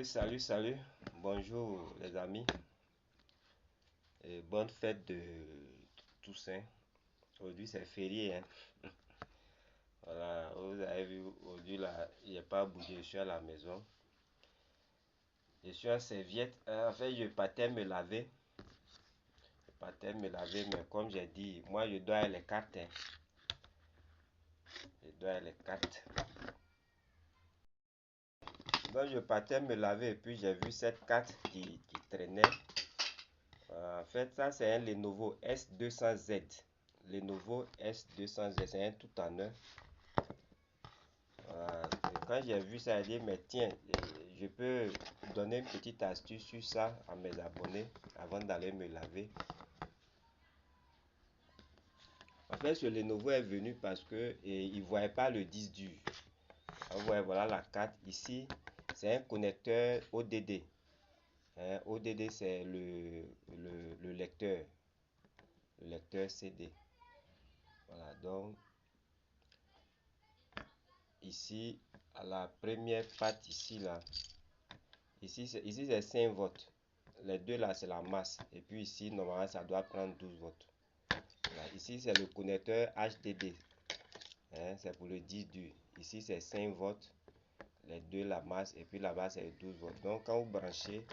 Oui, salut. Bonjour les amis. Et bonne fête de Toussaint. Aujourd'hui c'est férié, hein. Voilà, vous avez vu, aujourd'hui là, il a pas bougé, je suis à la maison. Je suis en serviette. En fait, je partais me laver. Mais comme j'ai dit, moi je dois les cartes, hein. Je dois les cartes. Donc je partais me laver et puis j'ai vu cette carte qui traînait. En fait, ça c'est un Lenovo S200Z. Lenovo S200Z, c'est un tout en un. Quand j'ai vu ça, j'ai dit, mais tiens, je peux donner une petite astuce sur ça à mes abonnés avant d'aller me laver. En fait, ce Lenovo est venu parce que il ne voyait pas le disque dur. Vous voyez, voilà la carte ici. C'est un connecteur ODD. ODD, c'est le lecteur CD. Voilà, donc ici, à la première patte ici, là, ici c'est 5 volts. Les deux là, c'est la masse. Et puis ici, normalement, ça doit prendre 12 volts. Voilà, ici, c'est le connecteur HDD. C'est pour le disque dur. Ici, c'est 5 volts. Les deux, la masse. Et puis là-bas, c'est 12 volts. Donc, quand vous branchez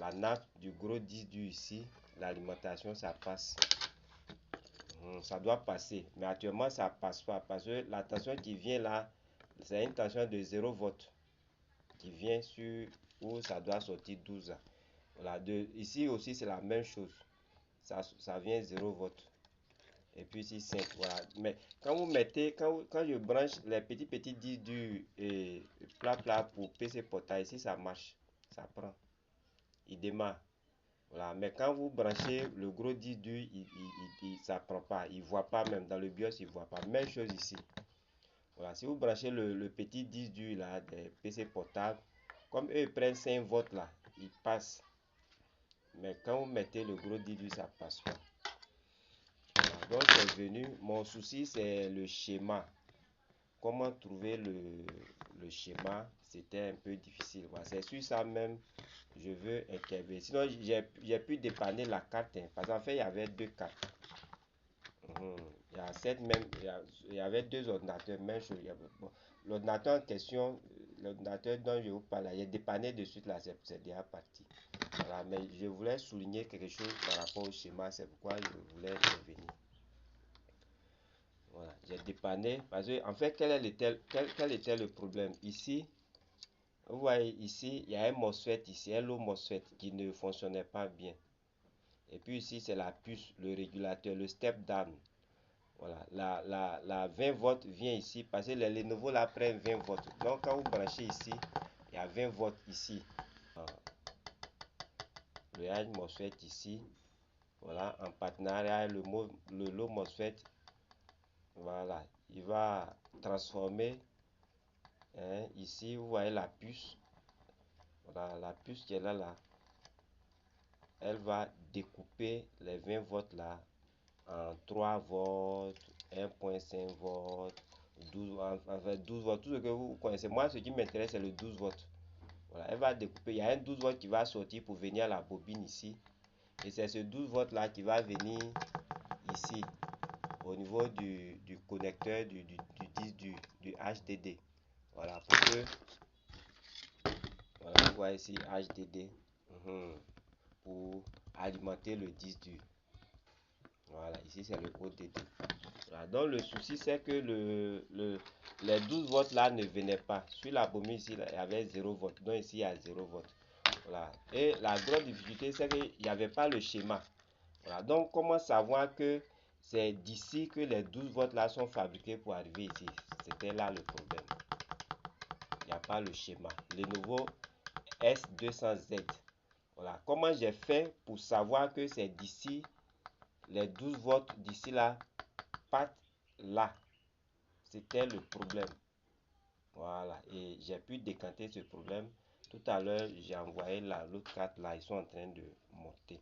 la nappe du gros disque dur ici, l'alimentation, ça passe. Ça doit passer. Mais actuellement, ça passe pas. Parce que la tension qui vient là, c'est une tension de 0 volts qui vient sur où ça doit sortir 12. Voilà, ici aussi, c'est la même chose. Ça vient 0 volts. Et puis ici 5. Voilà. Mais quand vous mettez, quand je branche les petits disques durs et plat pour PC portable, ici ça marche. Ça prend. Il démarre. Voilà. Mais quand vous branchez le gros disque dur, ça prend pas. Il voit pas même. Dans le BIOS, il voit pas. Même chose ici. Voilà. Si vous branchez le petit disque dur là, des PC portables, comme eux ils prennent 5 volts là, ils passent. Mais quand vous mettez le gros disque dur, ça passe pas. Donc c'est venu, mon souci c'est le schéma. Comment trouver le schéma, c'était un peu difficile. Voilà, c'est sur ça même je veux intervenir. Sinon j'ai pu dépanner la carte, hein, parce qu'en fait il y avait deux cartes. Il y a cette même, il y avait deux ordinateurs, même chose. Bon, l'ordinateur en question, l'ordinateur dont je vous parle, il est dépanné de suite là, c'est déjà parti. Voilà, mais je voulais souligner quelque chose par rapport au schéma, c'est pourquoi je voulais intervenir. Voilà, j'ai dépanné parce que en fait quel était le problème ici. Vous voyez ici il y a un MOSFET ici, un low MOSFET qui ne fonctionnait pas bien. Et puis ici c'est la puce, le régulateur, le step down. Voilà, la 20 volts vient ici parce que les Lenovo là prennent 20 volts. Donc quand vous branchez ici, il y a 20 volts ici. Le high MOSFET ici, voilà, en partenariat avec le low MOSFET. Voilà, il va transformer. Ici, vous voyez la puce. Voilà, la puce qui est là, elle va découper les 20 volts là en 3 volts, 1.5 volts, 12, enfin 12 volts, tout ce que vous connaissez. Moi, ce qui m'intéresse, c'est le 12 volts. Voilà, elle va découper. Il y a un 12 volts qui va sortir pour venir à la bobine ici. Et c'est ce 12 volts là qui va venir ici, au niveau du connecteur du disque du HDD. Voilà, pour que, voilà, vous voyez ici HDD pour alimenter le disque dur. Voilà, ici c'est le ODD. Voilà, donc le souci c'est que les 12 volts là ne venaient pas. Sur la bombe ici, il y avait 0 volts. Donc ici il y a 0 volts. Voilà. Et la grande difficulté c'est qu'il n'y avait pas le schéma. Voilà, donc comment savoir que c'est d'ici que les 12 volts là sont fabriqués pour arriver ici? C'était là le problème. Il n'y a pas le schéma. Lenovo S200Z. Voilà. Comment j'ai fait pour savoir que c'est d'ici les 12 volts d'ici là partent là? C'était le problème. Voilà. Et j'ai pu décanter ce problème. Tout à l'heure, j'ai envoyé l'autre carte là. Ils sont en train de monter.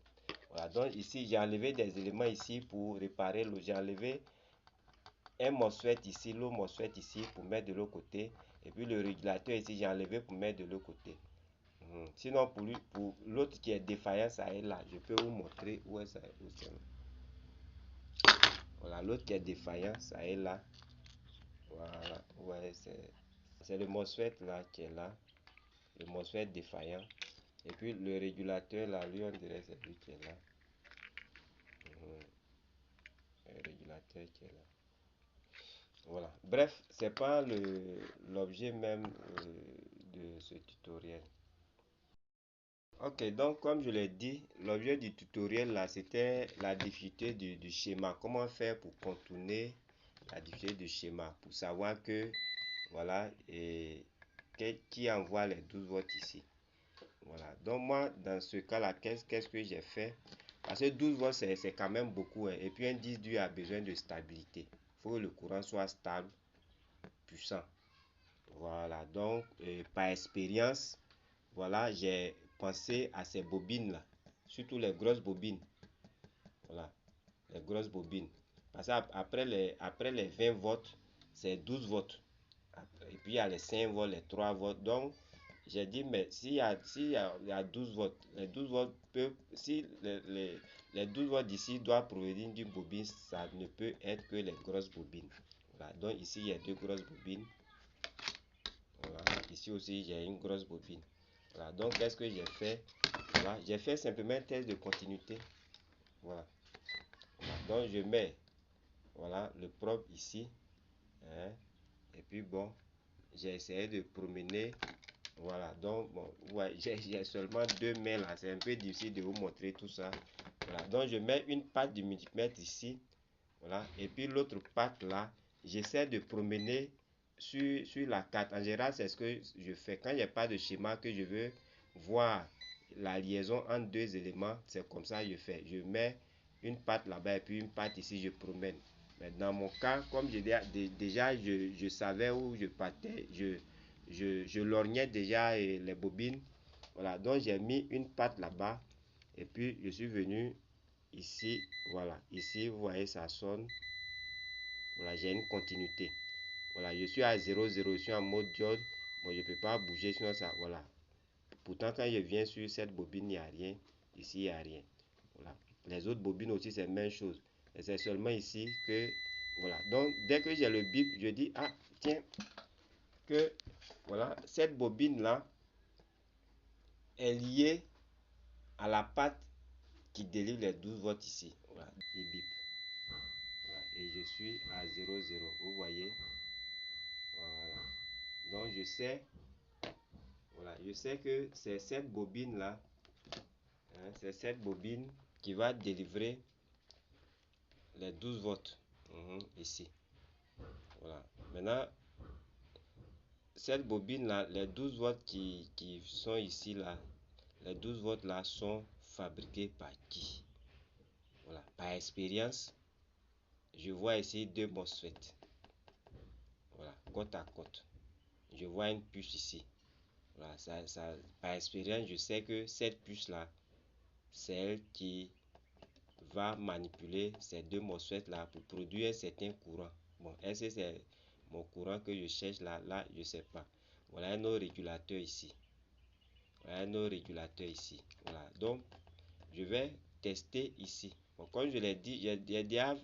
Voilà. Donc ici, j'ai enlevé des éléments ici pour réparer l'eau. J'ai enlevé un MOSFET ici, l'eau MOSFET ici pour mettre de l'autre côté. Et puis le régulateur ici, j'ai enlevé pour mettre de l'autre côté. Sinon, pour l'autre qui est défaillant, ça est là. Je peux vous montrer où est ça. Voilà, l'autre qui est défaillant, ça est là. Voilà, ouais, c'est le MOSFET là qui est là. Le MOSFET défaillant. Et puis le régulateur là, lui, on dirait c'est lui qui est là. Le régulateur qui est là. Voilà. Bref, c'est pas l'objet même de ce tutoriel. Ok, donc comme je l'ai dit, l'objet du tutoriel là, c'était la difficulté du schéma. Comment faire pour contourner la difficulté du schéma, pour savoir que, voilà, et qui envoie les 12 volts ici. Voilà, donc moi, dans ce cas-là, qu'est-ce que j'ai fait? Parce que 12 volts, c'est quand même beaucoup, hein. Et puis un disque dur a besoin de stabilité. Il faut que le courant soit stable, puissant. Voilà, donc par expérience, voilà, j'ai pensé à ces bobines-là, surtout les grosses bobines. Voilà, les grosses bobines. Parce qu'après les 20 volts, c'est 12 volts. Et puis il y a les 5 volts, les 3 volts. Donc, j'ai dit, mais s'il y a 12 volts, les 12 volts peuvent, si les 12 volts d'ici doivent provenir d'une bobine, ça ne peut être que les grosses bobines. Voilà, donc ici, il y a deux grosses bobines. Voilà, ici aussi, j'ai une grosse bobine. Voilà, donc qu'est-ce que j'ai fait? Voilà, j'ai fait simplement un test de continuité. Voilà. Voilà, donc je mets, voilà, le probe ici. Hein, et puis bon, j'ai essayé de promener. Voilà, donc bon, ouais, j'ai seulement deux mains là, c'est un peu difficile de vous montrer tout ça. Voilà, donc je mets une patte du multimètre ici. Voilà, et puis l'autre patte là, j'essaie de promener sur la carte. En général, c'est ce que je fais. Quand il n'y a pas de schéma que je veux voir la liaison entre deux éléments, c'est comme ça que je fais. Je mets une patte là-bas et puis une patte ici, je promène. Mais dans mon cas, comme déjà je savais où je partais, je lorgnais déjà les bobines. Voilà, donc j'ai mis une patte là-bas et puis je suis venu ici. Voilà, ici vous voyez ça sonne. Voilà, j'ai une continuité. Voilà, je suis à 0,0, je suis en mode diode. Bon, je ne peux pas bouger sinon ça. Voilà. Pourtant, quand je viens sur cette bobine, il n'y a rien. Ici, il n'y a rien. Voilà. Les autres bobines aussi, c'est la même chose. Et c'est seulement ici que. Voilà. Donc, dès que j'ai le bip, je dis, ah, tiens, que. Voilà, cette bobine-là est liée à la patte qui délivre les 12 volts ici. Voilà. Il bip. Voilà. Et je suis à 0,0. Vous voyez? Voilà. Donc, voilà, je sais que c'est cette bobine là, hein, c'est cette bobine qui va délivrer les 12 volts ici. Voilà. Maintenant, cette bobine là, les 12 volts qui sont ici là, les 12 volts là sont fabriqués par qui? Voilà. Par expérience, je vois ici deux MOSFET. Voilà, côte à côte. Je vois une puce ici. Voilà, par expérience, je sais que cette puce là, c'est elle qui va manipuler ces deux MOSFET là pour produire un certain courant. Bon, est-ce que c'est mon courant que je cherche là? Là, je ne sais pas. Voilà un autre régulateur ici. Voilà un autre régulateur ici. Voilà, donc je vais tester ici. Bon, comme je l'ai dit, j'ai déjà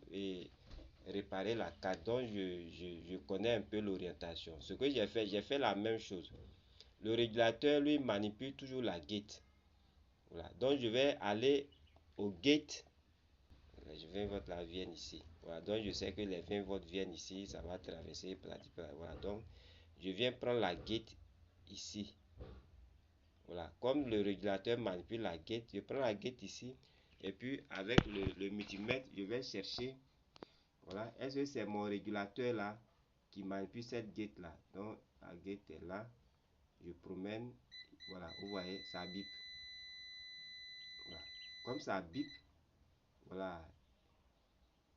réparé la carte, donc je connais un peu l'orientation. Ce que j'ai fait la même chose. Le régulateur, lui, manipule toujours la gate. Voilà, donc je vais aller au gate. Les 20 volts là viennent ici. Voilà, donc je sais que les 20 volts viennent ici, ça va traverser. Voilà, donc je viens prendre la gate ici. Voilà, comme le régulateur manipule la gate, je prends la gate ici. Et puis avec le multimètre, je vais chercher. Voilà, est-ce que c'est mon régulateur là qui manipule cette gate là? Donc la gate est là. Je promène. Voilà, vous voyez, ça bip. Voilà. Comme ça bip, voilà,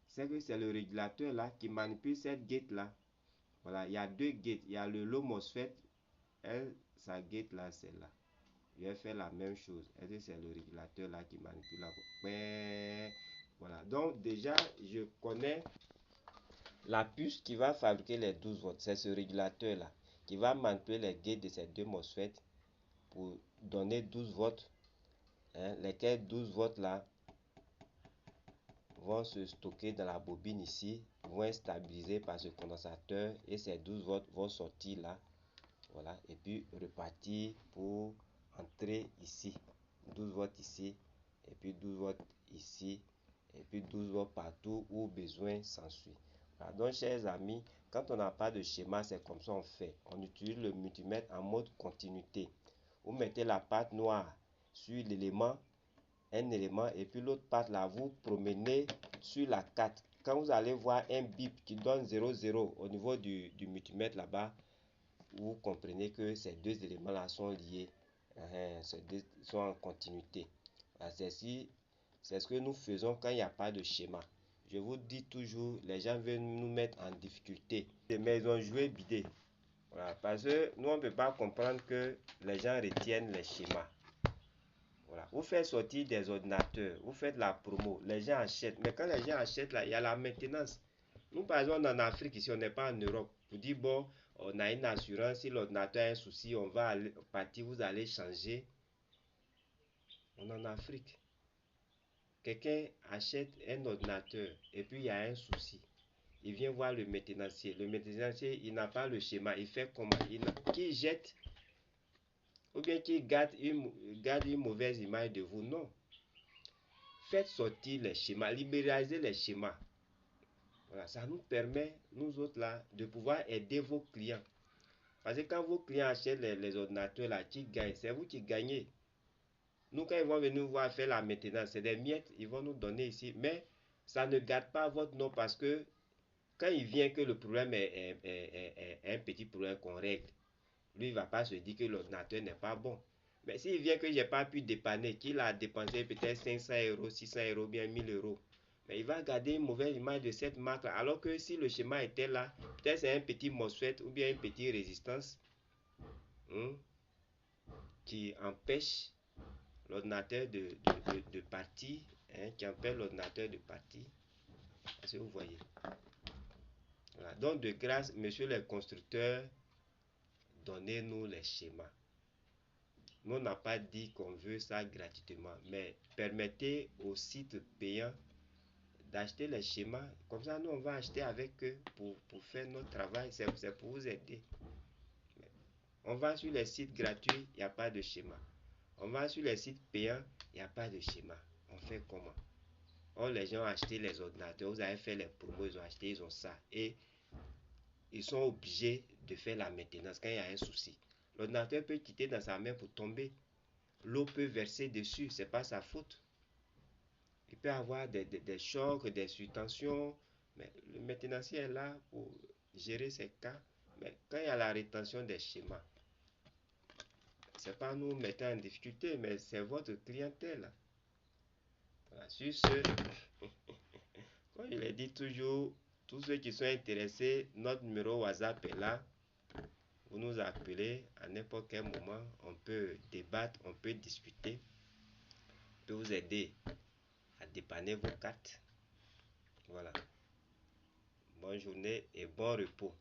c'est que c'est le régulateur là qui manipule cette gate là. Voilà, il y a deux gates. Il y a le low MOSFET. Elle, sa gate là, c'est là. Je vais faire la même chose. Est-ce que c'est le régulateur là qui manipule là? Voilà, donc déjà, je connais la puce qui va fabriquer les 12 volts. C'est ce régulateur là qui va manipuler les gates de ces deux MOSFET pour donner 12 volts, hein, lesquels 12 volts là vont se stocker dans la bobine ici, vont être stabilisés par ce condensateur et ces 12 volts vont sortir là. Voilà, et puis repartir pour entrer ici. 12 volts ici, et puis 12 volts ici, et puis 12 volts partout où besoin s'ensuit. Voilà, donc chers amis, quand on n'a pas de schéma, c'est comme ça on fait. On utilise le multimètre en mode continuité. Vous mettez la pâte noire sur l'élément, un élément, et puis l'autre pâte là, vous promenez sur la 4. Quand vous allez voir un bip qui donne 0,0 au niveau du multimètre là-bas, vous comprenez que ces deux éléments là sont liés, sont en continuité. C'est ce que nous faisons quand il n'y a pas de schéma. Je vous dis toujours, les gens veulent nous mettre en difficulté, mais ils ont joué bidé. Voilà, parce que nous on ne peut pas comprendre que les gens retiennent les schémas. Voilà. Vous faites sortir des ordinateurs, vous faites la promo, les gens achètent, mais quand les gens achètent là, il y a la maintenance. Nous par exemple en Afrique ici, on n'est pas en Europe. Vous dites bon, on a une assurance, si l'ordinateur a un souci, on va partir, vous allez changer. On est en Afrique. Quelqu'un achète un ordinateur et puis il y a un souci. Il vient voir le maintenancier. Le maintenancier, il n'a pas le schéma. Il fait comment? Qui jette ou bien qui garde une mauvaise image de vous? Non. Faites sortir les schémas, libéralisez les schémas. Voilà, ça nous permet, nous autres là, de pouvoir aider vos clients. Parce que quand vos clients achètent les ordinateurs là, qui gagnent, c'est vous qui gagnez. Nous, quand ils vont venir voir faire la maintenance, c'est des miettes, ils vont nous donner ici. Mais ça ne garde pas votre nom parce que quand il vient que le problème est un petit problème qu'on règle, lui, il ne va pas se dire que l'ordinateur n'est pas bon. Mais s'il vient que je n'ai pas pu dépanner, qu'il a dépensé peut-être 500 euros, 600 euros, bien 1000 euros, mais il va garder une mauvaise image de cette marque. Alors que si le schéma était là, peut-être c'est un petit MOSFET ou bien une petite résistance qui empêche l'ordinateur de partir, qui empêche l'ordinateur de partir. Est-ce que vous voyez? Voilà. Donc de grâce, messieurs les constructeurs, donnez-nous les schémas. Nous, on n'a pas dit qu'on veut ça gratuitement, mais permettez aux sites payants d'acheter les schémas. Comme ça, nous, on va acheter avec eux pour faire notre travail. C'est pour vous aider. On va sur les sites gratuits, il n'y a pas de schéma. On va sur les sites payants, il n'y a pas de schéma. On fait comment? Oh, les gens ont acheté les ordinateurs, vous avez fait les promos, ils ont acheté, ils ont ça. Et ils sont obligés de faire la maintenance quand il y a un souci. L'ordinateur peut quitter dans sa main pour tomber. L'eau peut verser dessus, c'est pas sa faute. Il peut avoir des chocs, des surtensions, mais le maintenancier est là pour gérer ces cas. Mais quand il y a la rétention des schémas, c'est pas nous mettre en difficulté, mais c'est votre clientèle. Voilà, sur ce, comme je l'ai dit toujours, tous ceux qui sont intéressés, notre numéro WhatsApp est là. Vous nous appelez à n'importe quel moment, on peut débattre, on peut discuter, on peut vous aider à dépanner vos cartes. Voilà. Bonne journée et bon repos.